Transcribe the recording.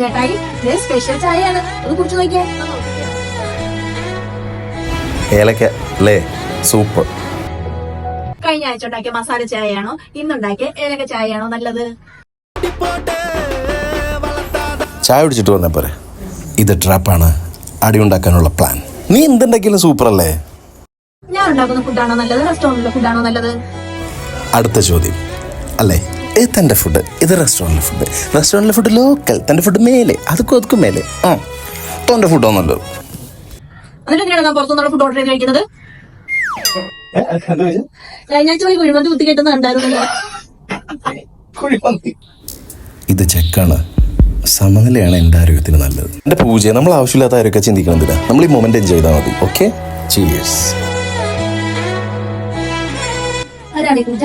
ചേട്ടായി സ്പെഷ്യൽ ചായയാണ്, അത് കുടിച്ചു നോക്കിയേ. ഏലക്ക അല്ലേ, സൂപ്പർ. കഴിഞ്ഞ ആഴ്ച ഉണ്ടാക്കിയ മസാല ചായയാണോ ഇന്നുണ്ടാക്കിയ ഏലക്ക ചായയാണോ നല്ലത്? ചായ കുടിച്ചിട്ട് വന്നേ പോരെ. ഇത് ട്രാപ്പാണ്, അടി ഉണ്ടാക്കാനുള്ള പ്ലാൻ. നീ എന്തുണ്ടാക്കിയാലും സൂപ്പർ അല്ലേ? ഞാൻ ഉണ്ടാക്കുന്ന ഫുഡാണോ നല്ലത്, റെസ്റ്റോറന്റിലെ ഫുഡാണോ നല്ലത്? അടുത്ത ചോദ്യം അല്ലേ, തൻ്റെ ഫുഡ് ഇത് റെസ്റ്റോറൻറ്റിലെ ഫുഡ്, റെസ്റ്റോറൻറ്റിലെ ഫുഡ് ലോക്കൽ, തൻ്റെ ഫുഡ് മേലെ, അതുക്കും മേലെ. തൻ്റെ ഫുഡോ നല്ലത്. എന്നിട്ട് എങ്ങനെയാണ് ഞാൻ പുറത്തുനിന്നുള്ള ഫുഡ് ഓർഡർ ചെയ്ത് കഴിക്കുന്നത്? കഴിഞ്ഞ ആഴ്ച പോയി കുഴിമന്തി കുത്തി കെട്ടുന്ന കണ്ടായിരുന്നു. ഇത് ചെക്കാണ്, സമനിലയാണ് എൻ്റെ ആരോഗ്യത്തിന് നല്ലത്. എൻ്റെ പൂജ നമ്മൾ ആവശ്യമില്ലാത്ത ആരൊക്കെ ചിന്തിക്കണമെന്നില്ല, നമ്മൾ ഈ മൊമെന്റ് എൻജോയ് ചെയ്താൽ മതി. ഓക്കെ, ചീയേഴ്സ്. ആരാണ് ഈ പൂജ?